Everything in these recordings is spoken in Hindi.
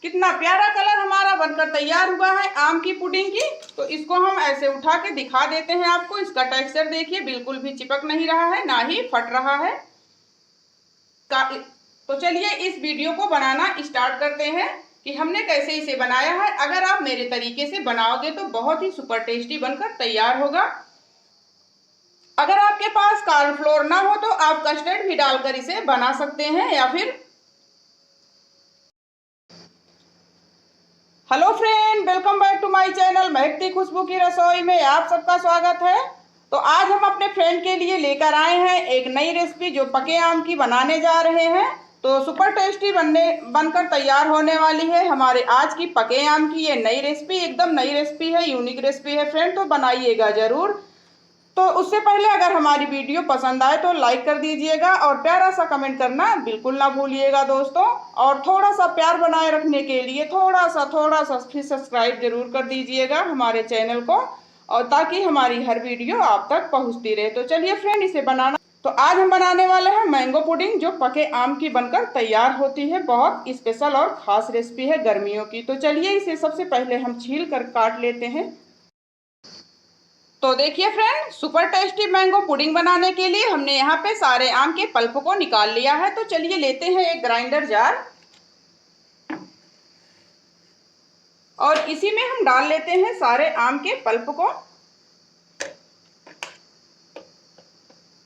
कितना प्यारा कलर हमारा बनकर तैयार हुआ है आम की पुडिंग की। तो इसको हम ऐसे उठा के दिखा देते हैं आपको। इसका टेक्सचर देखिए, बिल्कुल भी चिपक नहीं रहा है, ना ही फट रहा है। तो चलिए इस वीडियो को बनाना स्टार्ट करते हैं कि हमने कैसे इसे बनाया है। अगर आप मेरे तरीके से बनाओगे तो बहुत ही सुपर टेस्टी बनकर तैयार होगा। अगर आपके पास कॉर्नफ्लोर ना हो तो आप कस्टर्ड भी डालकर इसे बना सकते हैं या फिर। Hello friend, welcome back to my channel महकती खुशबू की रसोई में आप सबका स्वागत है। तो आज हम अपने फ्रेंड के लिए लेकर आए हैं एक नई रेसिपी जो पके आम की बनाने जा रहे हैं। तो सुपर टेस्टी बनकर तैयार होने वाली है हमारे आज की पके आम की ये नई रेसिपी। एकदम नई रेसिपी है, यूनिक रेसिपी है फ्रेंड, तो बनाइएगा ज़रूर। तो उससे पहले अगर हमारी वीडियो पसंद आए तो लाइक कर दीजिएगा और प्यारा सा कमेंट करना बिल्कुल ना भूलिएगा दोस्तों। और थोड़ा सा प्यार बनाए रखने के लिए थोड़ा सा फिर सब्सक्राइब जरूर कर दीजिएगा हमारे चैनल को, और ताकि हमारी हर वीडियो आप तक पहुंचती रहे। तो चलिए फ्रेंड इसे बनाना। तो आज हम बनाने वाले हैं मैंगो पुडिंग जो पके आम की बनकर तैयार होती है। बहुत स्पेशल और ख़ास रेसिपी है गर्मियों की। तो चलिए इसे सबसे पहले हम छील कर काट लेते हैं। तो देखिए friend, super tasty mango pudding बनाने के लिए हमने यहाँ पे सारे आम के पल्प को निकाल लिया है। तो चलिए लेते हैं एक ग्राइंडर जार और इसी में हम डाल लेते हैं सारे आम के पल्प को।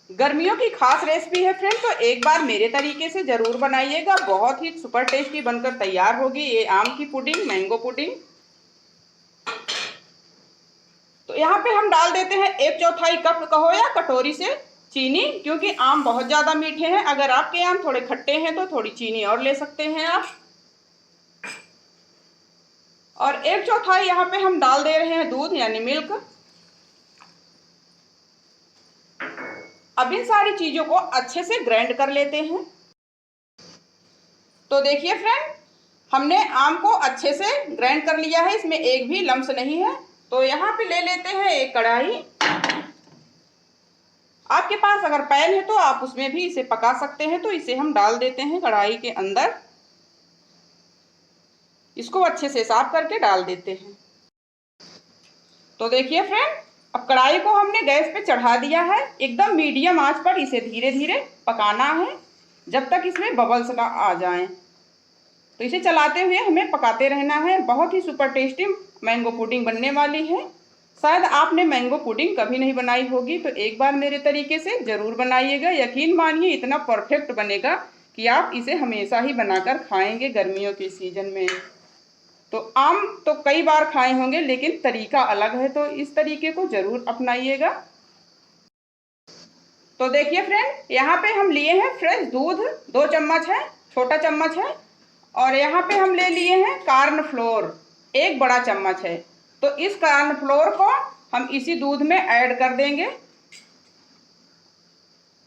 गर्मियों की खास रेसिपी है फ्रेंड, तो एक बार मेरे तरीके से जरूर बनाइएगा। बहुत ही सुपर टेस्टी बनकर तैयार होगी ये आम की पुडिंग, मैंगो पुडिंग। तो यहाँ पे हम डाल देते हैं 1/4 कप कहो या कटोरी से चीनी, क्योंकि आम बहुत ज़्यादा मीठे हैं। अगर आपके आम थोड़े खट्टे हैं तो थोड़ी चीनी और ले सकते हैं आप। और 1/4 यहाँ पे हम डाल दे रहे हैं दूध यानी मिल्क। अब इन सारी चीज़ों को अच्छे से ग्राइंड कर लेते हैं। तो देखिए फ्रेंड, हमने आम को अच्छे से ग्राइंड कर लिया है, इसमें एक भी लम्स नहीं है। तो यहाँ पे ले लेते हैं एक कढ़ाई। आपके पास अगर पैन है तो आप उसमें भी इसे पका सकते हैं। तो इसे हम डाल देते हैं कढ़ाई के अंदर। इसको अच्छे से साफ करके डाल देते हैं। तो देखिए फ्रेंड, अब कढ़ाई को हमने गैस पे चढ़ा दिया है। एकदम मीडियम आंच पर इसे धीरे धीरे पकाना है जब तक इसमें बबल्स ना आ जाएं। तो इसे चलाते हुए हमें पकाते रहना है। बहुत ही सुपर टेस्टी मैंगो पुडिंग बनने वाली है। शायद आपने मैंगो पुडिंग कभी नहीं बनाई होगी, तो एक बार मेरे तरीके से ज़रूर बनाइएगा। यकीन मानिए इतना परफेक्ट बनेगा कि आप इसे हमेशा ही बनाकर खाएंगे गर्मियों के सीज़न में। तो आम तो कई बार खाए होंगे लेकिन तरीका अलग है, तो इस तरीके को ज़रूर अपनाइएगा। तो देखिए फ्रेंड, यहाँ पे हम लिए हैं फ्रेश दूध, 2 चम्मच है, छोटा चम्मच है। और यहाँ पे हम ले लिए हैं कॉर्नफ्लोर, 1 बड़ा चम्मच है। तो इस कॉर्नफ्लोर को हम इसी दूध में ऐड कर देंगे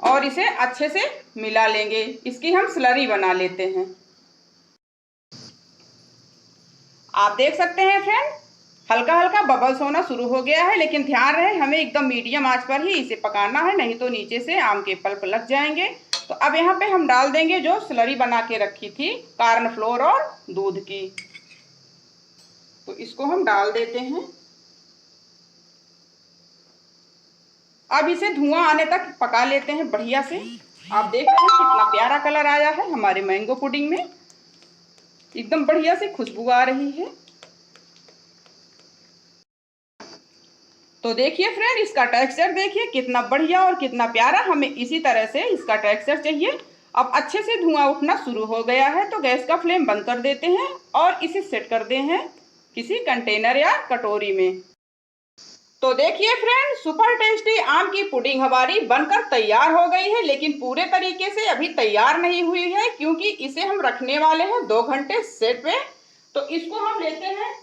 और इसे अच्छे से मिला लेंगे। इसकी हम स्लरी बना लेते हैं। आप देख सकते हैं फ्रेंड, हल्का हल्का बबल्स होना शुरू हो गया है, लेकिन ध्यान रहे हमें एकदम मीडियम आंच पर ही इसे पकाना है, नहीं तो नीचे से आम के पल्प लग जाएंगे। तो अब यहाँ पे हम डाल देंगे जो स्लरी बना के रखी थी कॉर्नफ्लोर और दूध की। तो इसको हम डाल देते हैं। अब इसे धुआं आने तक पका लेते हैं बढ़िया से। आप देख रहे हैं कितना प्यारा कलर आया है हमारे मैंगो पुडिंग में। एकदम बढ़िया से खुशबू आ रही है। तो देखिए फ्रेंड, इसका टेक्सचर देखिए कितना बढ़िया और कितना प्यारा। हमें इसी तरह से इसका टेक्सचर चाहिए। अब अच्छे से धुआं उठना शुरू हो गया है, तो गैस का फ्लेम बंद कर देते हैं और इसे सेट कर दे हैं किसी कंटेनर या कटोरी में। तो देखिए फ्रेंड, सुपर टेस्टी आम की पुडिंग हमारी बनकर तैयार हो गई है, लेकिन पूरे तरीके से अभी तैयार नहीं हुई है, क्योंकि इसे हम रखने वाले हैं 2 घंटे सेट पे। तो इसको हम लेते हैं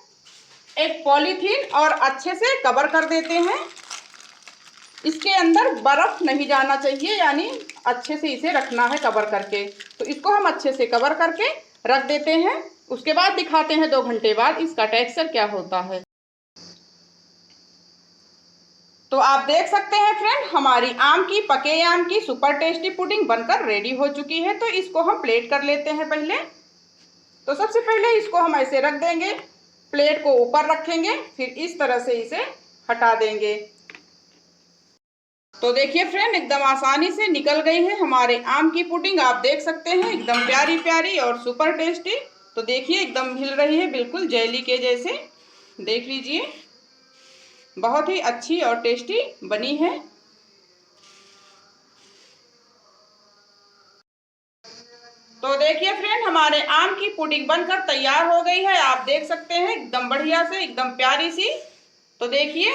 एक पॉलीथीन और अच्छे से कवर कर देते हैं। इसके अंदर बर्फ नहीं जाना चाहिए, यानी अच्छे से इसे रखना है कवर करके। तो इसको हम अच्छे से कवर करके रख देते हैं। उसके बाद दिखाते हैं 2 घंटे बाद इसका टेक्सचर क्या होता है। तो आप देख सकते हैं फ्रेंड, हमारी पके आम की सुपर टेस्टी पुडिंग बनकर रेडी हो चुकी है। तो इसको हम प्लेट कर लेते हैं पहले। तो सबसे पहले इसको हम ऐसे रख देंगे, प्लेट को ऊपर रखेंगे, फिर इस तरह से इसे हटा देंगे। तो देखिए फ्रेंड, एकदम आसानी से निकल गई है हमारे आम की पुडिंग। आप देख सकते हैं एकदम प्यारी प्यारी और सुपर टेस्टी। तो देखिए एकदम हिल रही है, बिल्कुल जेली के जैसे। देख लीजिए, बहुत ही अच्छी और टेस्टी बनी है। तो देखिए फ्रेंड, हमारे आम की पुडिंग बनकर तैयार हो गई है। आप देख सकते हैं एकदम बढ़िया से, एकदम प्यारी सी। तो देखिए,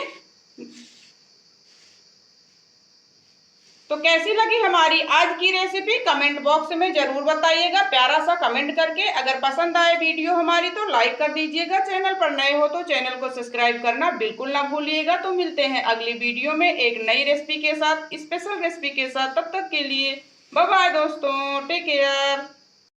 तो कैसी लगी हमारी आज की रेसिपी कमेंट बॉक्स में जरूर बताइएगा, प्यारा सा कमेंट करके। अगर पसंद आए वीडियो हमारी तो लाइक कर दीजिएगा, चैनल पर नए हो तो चैनल को सब्सक्राइब करना बिल्कुल ना भूलिएगा। तो मिलते हैं अगली वीडियो में एक नई रेसिपी के साथ, स्पेशल रेसिपी के साथ। तब तक के लिए बाय बाय दोस्तों, टेक केयर।